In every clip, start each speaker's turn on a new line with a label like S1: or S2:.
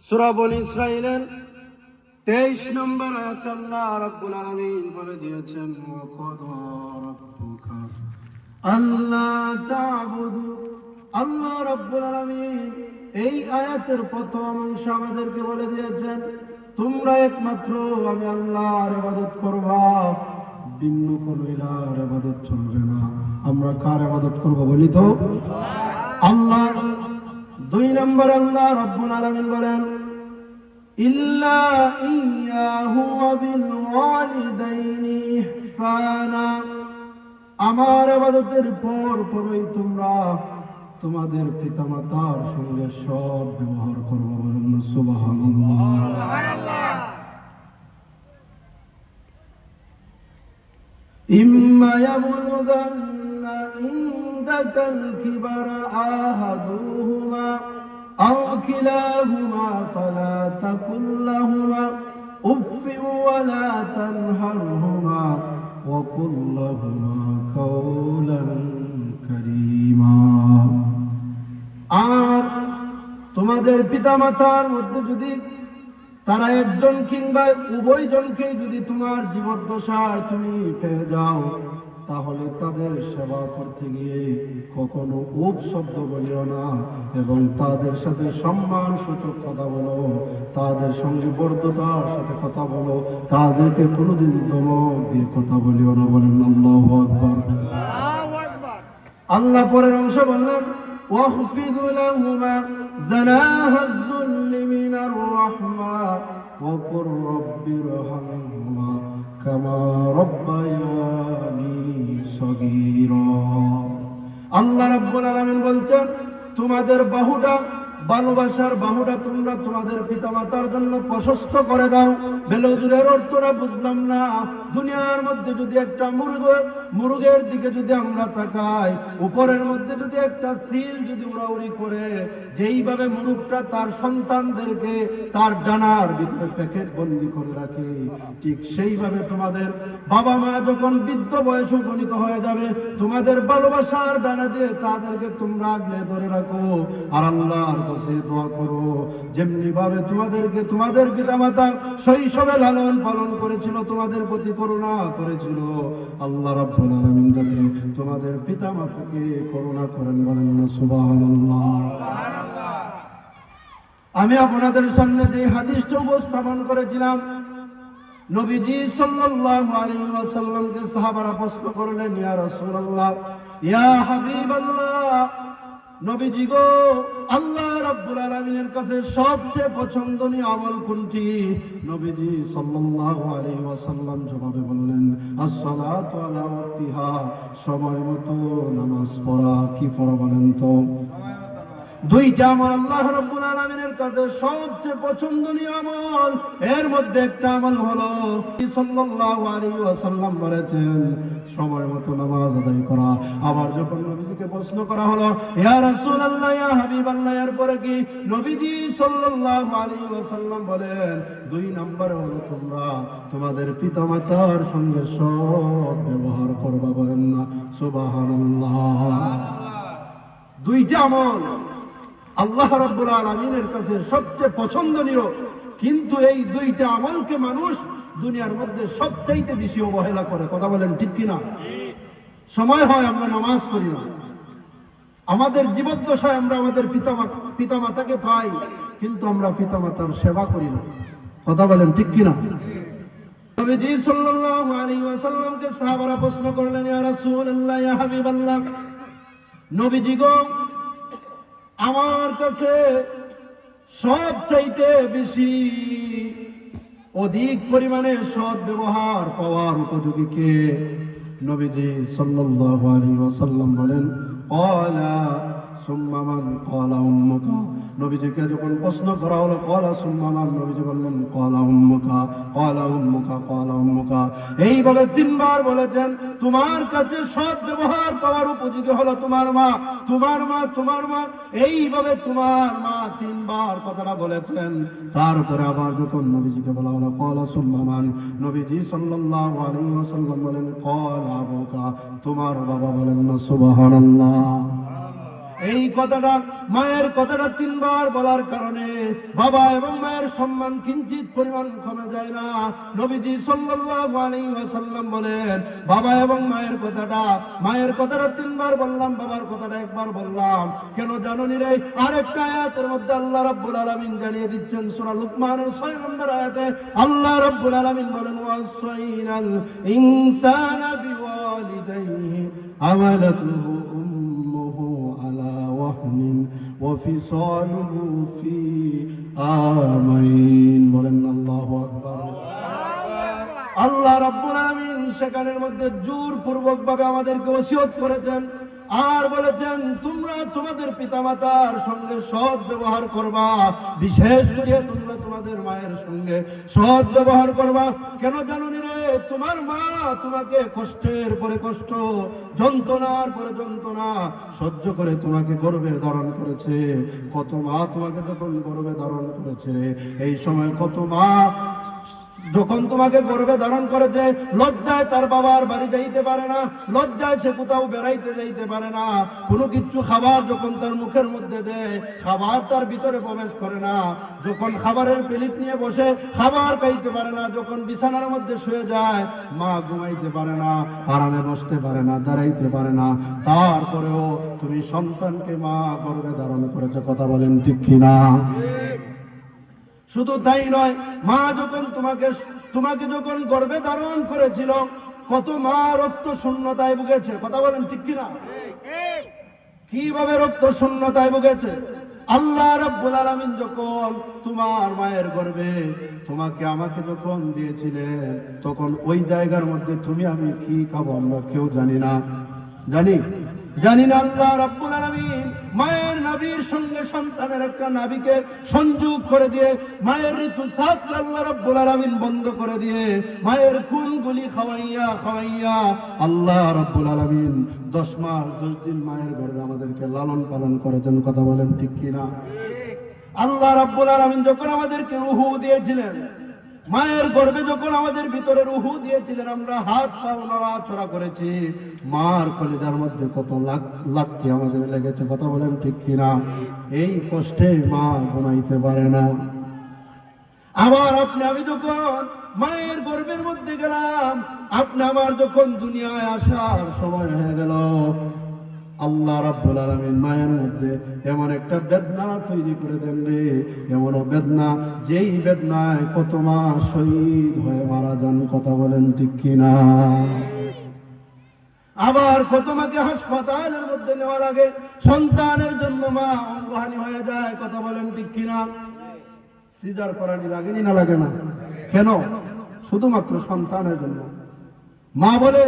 S1: সূরা বনী ইসরাঈলের 23 নম্বর আয়াতে আল্লাহ রাব্বুল আলামিন বলে দিয়েছেন, ওয়াকাদা রাব্বুকা আল্লা তা'বুদু। আল্লাহ রাব্বুল আলামিন এই আয়াতের প্রথম অংশ আমাদেরকে বলে দিয়েছেন, তোমরা একমাত্র আমি আল্লাহর ইবাদত করবা, ভিন্ন কোনো ইলাহর ইবাদত চলবে না। আমরা কার ইবাদত করব বলি তো? আল্লাহ। 2 নম্বর আল্লাহ রাব্বুল আলামিন বলেন, ইল্লা ইয়াহু ওয়া বিল ওয়ালিদাইনি ইহসানা। আমার ইবাদতের পরই তোমরা তোমাদের পিতামাতার সঙ্গে সৎ ব্যবহার করবে। বলেন সুবহানাল্লাহ। সুবহানাল্লাহ। ইম্মা ইয়াবলুগান্না ইনদাকাল কিবারা আহাদুহুমা আও কিলাহুমা ফালা তাকুল লাহুমা উফফিন ওয়ালা তানহারহুমা ওয়া কুল লাহুমা কাওলান কারীমা। আর তোমাদের পিতামাতার মধ্যে যদি তারা একজন কিংবা উভয়জনকে যদি তোমার জীবদ্দশায় তুমি পেয়ে যাও, তাহলে তাদের সেবা করতে গিয়ে কখনো উপ শব্দ বলিও না, এবং তাদের সাথে সম্মান সূচক কথা বলো, তাদের সঙ্গে বর্ধতার সাথে কথা বলো, তাদেরকে কোনোদিন ধমক দিয়ে কথা বলিও না। বলেন আল্লাহু আকবার। আল্লাহ পরের অংশ বললেন, واخفض لهما جناح الذل من الرحمة وقل رب ارحمهما كما ربياني صغيرا। আল্লাহ রাব্বুল আলামিন বলছেন, তোমাদের বাহুটা, ভালোবাসার বাহুটা তোমরা তোমাদের পিতামাতার জন্য প্রশস্ত করে দাও। বেলজুরের অর্থটা বুঝলাম না। দুনিয়ার মধ্যে যদি একটা মুরগের দিকে যদি আমরা তাকাই, উপরের মধ্যে যদি একটা সিল যদি উড়াউড়ি করে, যেইভাবে মুরগটা তার সন্তানদেরকে তার ডানার ভিতরে প্যাকেট বন্দি করে রাখে, ঠিক সেইভাবে তোমাদের বাবা মা যখন বৃদ্ধ বয়সে উপনীত হয়ে যাবে, তোমাদের ভালোবাসার ডানা দিয়ে তাদেরকে তোমরা আগলে ধরে রাখো। আর আল্লাহর কাছে দোয়া করো, যেমনি ভাবে তোমাদেরকে তোমাদের পিতামাতা শৈশবে লালন পালন করেছিল, তোমাদের প্রতি করুণা করেছিল, আল্লাহ রাব্বুল আলামিন যাতে তোমাদের পিতামাতাকে করুণা করেন। বলেন না সুবহানাল্লাহ। আমি আপনাদের সামনে যে হাদিসটা উপস্থাপন করেছিলাম, নবীজি সাল্লাল্লাহু আলাইহি ওয়াসাল্লামকে সাহাবারা প্রশ্ন করলেন, ইয়া রাসূলুল্লাহ, ইয়া হাবিবাল্লাহ, নবীজি গো, আল্লাহ রাব্বুল আলামিনের কাছে সবচেয়ে পছন্দনীয় আমল কোনটি? নবীজি সাল্লাল্লাহু আলাইহি ওয়াসাল্লাম জবাবে বললেন, as-সালাতু আলা ওয়াক্তিহা, সময় মতো নামাজ পড়া। কি পড়া বলেন তো? দুইটা আমল আল্লাহ রাব্বুল আলামিনের কাছে সবচেয়ে পছন্দনীয় আমল। এর মধ্যে একটা আমল হলো, সাল্লাল্লাহু আলাইহি ওয়াসাল্লাম বলেছেন, সময় মতো নামাজ আদায় করা। আবার যখন নবীজিকে প্রশ্ন করা হলো, ইয়া রাসূলুল্লাহ, ইয়া হাবিবাল্লাহ, এরপরে কি? নবীজি সাল্লাল্লাহু আলাইহি ওয়াসাল্লাম বলেন, 2 নম্বরে হলো তোমরা তোমাদের পিতামাতার সঙ্গে সৎ ব্যবহার করবা। বলেন না সুবহানাল্লাহ। দুইটা আমল আল্লাহ রাব্বুল আলামিনের কাছে সবচেয়ে পছন্দনীয়, কিন্তু এই দুইটা আমলকে মানুষ দুনিয়ার মধ্যে সবচাইতে বেশি অবহেলা করে। কথা বলেন ঠিক কিনা? সময় হয় আমরা নামাজ পড়ি না, আমাদের জীবদ্দশায় আমরা আমাদের পিতামাতাকে পাই, কিন্তু আমরা পিতামাতার সেবা করি না। কথা বলেন ঠিক কিনা? নবীজি সাল্লাল্লাহু আলাইহি ওয়াসাল্লামকে সাহাবারা প্রশ্ন করলেন, ইয়া রাসূলুল্লাহ, ইয়া হাবিবাল্লাহ, নবীজি গো, আমার কাছে সবচাইতে বেশি অধিক পরিমাণে সৎ ব্যবহার পাওয়ার উপযোগী কে? নবীজি সাল্লাল্লাহু আলাইহি ওয়াসাল্লাম বলেন, ক্বালা সুম্মা মান? ক্বালা উম্মুকা। নবীজিকে যখন প্রশ্ন করা হলো ক্বালা সুম্মা মান, নবীজি বললেন ক্বালা উম্মুকা, ক্বালা উম্মুকা, ক্বালা উম্মুকা। এইভাবে 3 বার বলেছেন, তোমার কাছে সৎ ব্যবহার পাওয়ার উপযোগী হলো তোমার মা, তোমার মা, তোমার মা। এইভাবে তোমার মা 3 বার কথাটা বলেছেন। তারপরে আবার যখন নবীজিকে বলা হলো ক্বালা সুম্মা মান, নবীজি সাল্লাল্লাহু আলাইহি ওয়াসাল্লাম বলেন ক্বালা আবুকা, তোমার বাবা। বলেন না সুবহানাল্লাহ। এই কথাটা, মায়ের কথাটা 3 বার বলার কারণে বাবা এবং মায়ের সম্মান কিঞ্চিত পরিমাণ কমে যায় না। নবীজি সাল্লাল্লাহু আলাইহি ওয়াসাল্লাম বলেন, বাবা এবং মায়ের কথাটা 3 বার বললাম, বাবার কথাটা 1 বার বললাম। কেন জানো নি রে? আরেকটা আয়াতের মধ্যে আল্লাহ রাব্বুল আলামিন জানিয়ে দিচ্ছেন, সূরা লুকমানের 6 নম্বর আয়াতে আল্লাহ রাব্বুল আলামিন বলেন, ওয়াসাইনাল ইনসানা বিওয়ালিদাইহি আমালাতুহু উম্মুহু আলা ওয়াহনিন ওয়া ফিসালুহু ফি আমাইন। বলেন আল্লাহু আকবার। আল্লাহ রাব্বুল আলামিন সেখানের মধ্যে জোরপূর্বক ভাবে আমাদেরকে ওসিয়ত করেছেন আর বলেছেন, তোমরা তোমাদের পিতামাতার সঙ্গে সৎ ব্যবহার করবা, বিশেষ করে তোমরা তোমাদের মায়ের সঙ্গে সৎ ব্যবহার করবা। কেন জানো নি রে? তোমার মা তোমাকে কষ্টের পরে কষ্ট, যন্ত্রণার পরে যন্ত্রণা সহ্য করে তোমাকে গর্ভে ধারণ করেছে। কত মা তোমাকে যখন গর্ভে ধারণ করেছে, এই সময় কত মা যখন তোমাকে গর্ভে ধারণ করেছে, লজ্জায় তার বাবার বাড়ি যাইতে পারে না, লজ্জায় সে কোথাও বেড়াইতে যাইতে পারে না। কোনো কিছু খাবার যখন তার মুখের মধ্যে দেয়, খাবার তার ভিতরে প্রবেশ করে না। যখন খাবারের প্লেট নিয়ে বসে খাবার খাইতে পারে না। যখন বিছানার মধ্যে শুয়ে যায়, মা ঘুমাইতে পারে না, আরামে বসতে পারে না, দাঁড়াইতে পারে না। তারপরেও তুমি সন্তানকে মা গর্ভে ধারণ করেছো। কথা বলেন ঠিক কিনা? শুধু তাই নয়, মা যখন তোমাকে যখন গর্ভে ধারণ করেছিল, কত মা রক্ত শূন্যতায় ভুগেছে। কথা বলেন ঠিক কিনা? কিভাবে রক্ত শূন্যতায় ভুগেছে? আল্লাহ রাব্বুল আলামিন যখন তোমার মায়ের গর্ভে তোমাকে আমাকে যখন দিয়েছিলেন, তখন ওই জায়গার মধ্যে তুমি আমি কি খাবো আমরা কেউ জানি না। জানি না আল্লাহ রাব্বুল আলামিন মায়ের নাভির সঙ্গে সন্তানের একটা নাভিকে সংযোগ করে দিয়ে, মায়ের ঋতুস্রাব আল্লাহ রাব্বুল আলামিন বন্ধ করে দিয়ে, মায়ের খুনগুলি খাওয়াইয়া আল্লাহ রাব্বুল আলামিন 10 মাস 10 দিন মায়ের গর্ভে আমাদেরকে লালন পালন করেছেন। কথা বলেন ঠিক কিনা? আল্লাহ রাব্বুল আলামিন যখন আমাদেরকে রূহ দিয়েছিলেন, মায়ের গর্ভে যখন আমাদের ভিতরে রূহ দিয়েছিলেন, আমরা হাত পা নড়াচড়া করেছি, মার কলিজার মধ্যে কত লাথি আমাদের লেগেছে। কথা বলেন ঠিক কিনা? এই কষ্টে মা ঘুমাইতে পারে না। আবার আপনি আমি যখন মায়ের গর্ভের মধ্যে গেলাম, আপনি আমার যখন দুনিয়ায় আসার সময় হয়ে গেল, আল্লাহ রাব্বুল আলামিন মায়ের মধ্যে এমন একটা বেদনা তৈরি করে দেন রে, এমন বেদনা, যেই বেদনায় কত মা শহীদ হয়ে মারা যান। কথা বলেন ঠিক কিনা? আবার কত মাকে হাসপাতালের মধ্যে নেওয়ার আগে সন্তানের জন্য মা অঙ্গহানি হয়ে যায়। কথা বলেন ঠিক কিনা? সিজার করানি লাগেনি না লাগে না? কেন? শুধুমাত্র সন্তানের জন্য। মা বলে,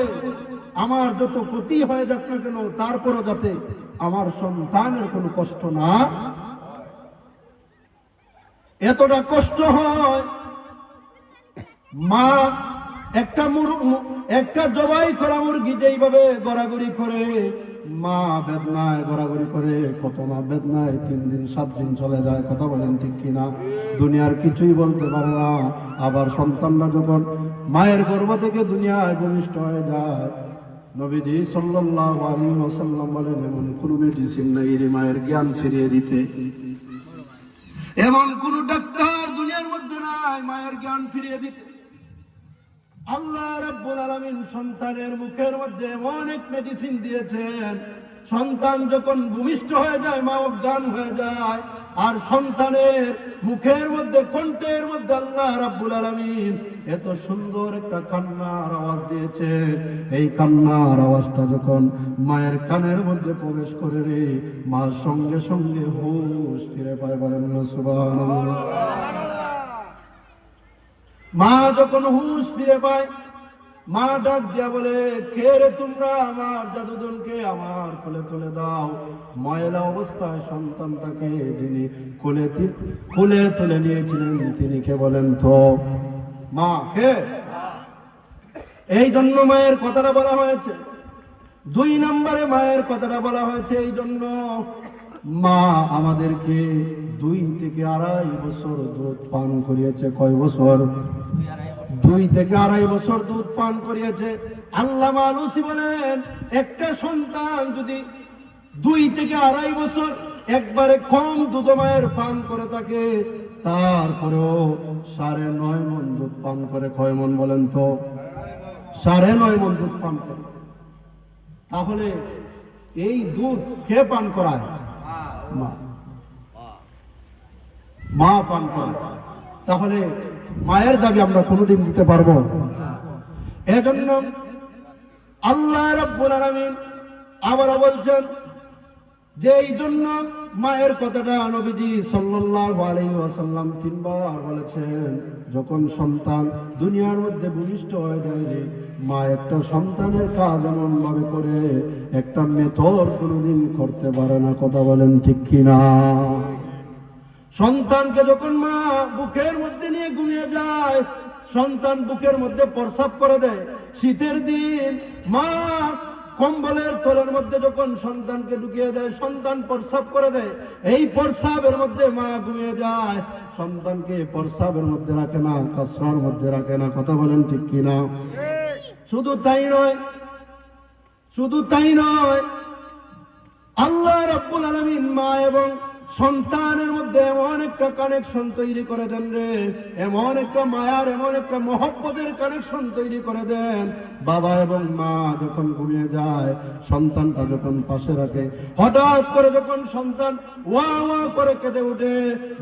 S1: আমার যত ক্ষতি হয়ে যাক না কেন, তারপরও যাতে আমার সন্তানের কোনো কষ্ট না। এতটা কষ্ট হয়, মা একটা জবাই করা মুরগি যেইভাবে গড়াগড়ি করে, মা বেদনায় গড়াগড়ি করে, কত মা বেদনায় 3 দিন 7 দিন চলে যায়। কথা বলেন ঠিক কিনা? দুনিয়ার কিছুই বলতে পারে না। আবার সন্তানরা যখন মায়ের গর্ভ থেকে দুনিয়ায় ভূমিষ্ঠ হয়ে যায়, নবীজি সাল্লাল্লাহু আলাইহি ওয়াসাল্লাম বলেন, এমন কোন মেডিসিন নাই রে মায়ের জ্ঞান ফিরিয়ে দিতে। এমন কোন ডাক্তার দুনিয়ার মধ্যে নাই মায়ের জ্ঞান ফিরিয়ে দিতে। আল্লাহ রাব্বুল আলামিন সন্তানের মুখের মধ্যে এমন এক মেডিসিন দিয়েছেন, সন্তান যখন ভূমিষ্ঠ হয়ে যায়, মা অজ্ঞান হয়ে যায়, আর সন্তানের মুখের মধ্যে, কণ্ঠের মধ্যে আল্লাহ রাব্বুল আলামিন এত সুন্দর একটা কান্নার আওয়াজ দিয়েছে। এই কান্নার আওয়াজটা যখন মায়ের কানের মধ্যে প্রবেশ করে রে, মা সঙ্গে সঙ্গে হুঁশ ফিরে পায়। বলেন না সুবহানাল্লাহ? মা যখন হুঁশ ফিরে পায়, মা ডাক দিয়া বলে, কে রে তোমরা? আমার জাদুদনকে আমার কোলে তুলে দাও। ময়লা অবস্থায় সন্তানটাকে যিনি কোলে তুলে নিয়েছিলেন, তিনি কে বলেন তো? মা কে? এই জন্য মায়ের কথাটা বলা হয়েছে। 2 নম্বরে মায়ের কথাটা বলা হয়েছে এই জন্য, মা আমাদেরকে 2 থেকে 2.5 বছর দুধ পান করিয়েছে। কয় বছর? 2 থেকে 2.5 বছর দুধ পান করিয়েছে। আল্লামা আলুসি বলেন, একটা সন্তান যদি 2 থেকে 2.5 বছর একবারে কম দুধ মায়ের পান করে থাকে, তারপরেও 9.5 মণ দুধ পান করে। কয় মণ বলেন তো? 9.5 মণ দুধ পান করে। তাহলে এই দুধ কে পান করায়? মা পান করে। তাহলে মায়ের দাবি আমরা কোনোদিন দিতে পারবো? এজন্য আল্লাহ রাব্বুল আলামিন আবারও বলছেন যে এই জন্য মায়ের কথাটা নবীজি সাল্লাল্লাহু আলাইহি ওয়াসাল্লাম 3 বার বলেছেন। যখন সন্তান দুনিয়ার মধ্যে ভূমিষ্ঠ হয়ে যায়, মা একটা সন্তানের কাজ এমন ভাবে করে একটা মেথর কোনোদিন করতে পারে না। কথা বলেন ঠিক কিনা? সন্তানকে যখন মা বুকের মধ্যে নিয়ে ঘুমিয়ে যায়, সন্তান বুকের মধ্যে প্রস্রাব করে দেয়। শীতের দিন মা কম্বলের তলের মধ্যে যখন সন্তানকে ঢুকিয়ে দেয়, সন্তান প্রস্রাব করে দেয়। এই প্রস্রাবের মধ্যে মা ঘুমিয়ে যায়, সন্তানকে প্রস্রাবের মধ্যে রাখে না, কাসরার মধ্যে রাখে না। কথা বলেন ঠিক কিনা? শুধু তাই নয়, শুধু তাই নয়, আল্লাহ রাব্বুল আলামিন মা এবং সন্তানের মধ্যে এমন একটা কানেকশন তৈরি করে দেন রে, এমন একটা মায়ার, এমন একটা মহব্বতের কানেকশন তৈরি করে দেন। বাবা এবং মা যখন ঘুমিয়ে যায়, সন্তানটা যখন পাশে রাখে, হঠাৎ করে যখন সন্তান ওয়া ওয়া করে কেঁদে ওঠে,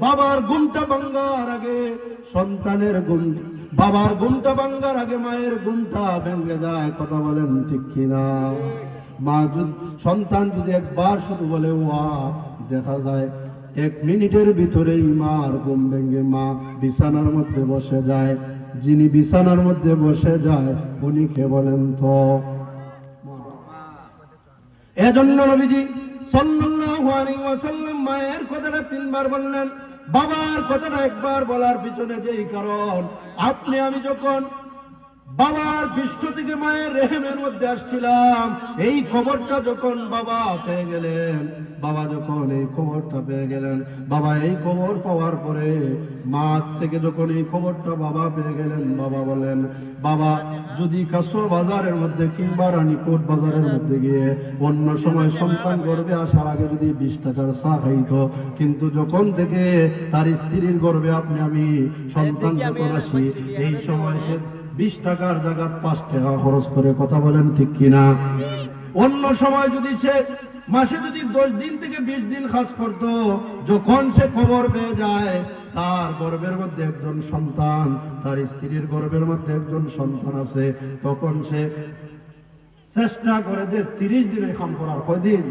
S1: বাবার ঘুমটা ভাঙার আগে সন্তানের ঘুম, বাবার ঘুমটা ভাঙার আগে মায়ের ঘুমটা ভেঙে যায়। কথা বলেন ঠিক কিনা? মা সন্তান যদি একবার শুধু বলে ওয়া, দেখা যায় 1 মিনিটের ভিতরেই মার ঘুম ভেঙে মা বিছানার মধ্যে বসে যায়। যিনি বিছানার মধ্যে বসে যায় উনি কে বলেন তো? এজন্য নবীজি সাল্লাল্লাহু আলাইহি ওয়াসাল্লাম মায়ের কথাটা 3 বার বললেন, বাবার কথাটা একবার বলার পিছনে যেই কারণ, আপনি আমি যখন বাবার পৃষ্ঠ থেকে মায়ের রেহেমের মধ্যে আসছিলাম, এই খবরটা যখন বাবা পেয়ে গেলেন, বাবা যখন এই খবরটা পেয়ে গেলেন, বাবা এই খবর পাওয়ার পরে মা থেকে যখন এই খবরটা বাবা পেয়ে গেলেন, বাবা বলেন, বাবা যদি কাছো বাজারের মধ্যে কিংবা রানীকোট বাজারের মধ্যে গিয়ে অন্য সময় সন্তান গর্ভে আসার আগে যদি 20 টাকার চা খাইতো, কিন্তু যখন থেকে তার স্ত্রীর গর্ভে আপনি আমি সন্তান যখন আসি, এই সময় সে 20 টাকার জায়গায় 5 টাকা খরচ করে। কথা বলেন ঠিক কিনা? অন্য সময় যদি সে মাসে যদি 10 দিন থেকে 20 দিন কাজ করত, যখন সে খবর পেয়ে যায় তার গর্ভের মধ্যে একজন সন্তান, তার স্ত্রীর গর্ভের মধ্যে একজন সন্তান আছে, তখন সে চেষ্টা করে যে 30 দিনে কাম করার। কয়দিন?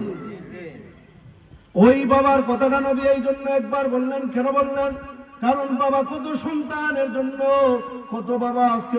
S1: ওই বাবার কথাটা নবী এই জন্য একবার বললেন। কেন বললেন? কারণ বাবা কত সন্তানের জন্য, কত বাবা আজকে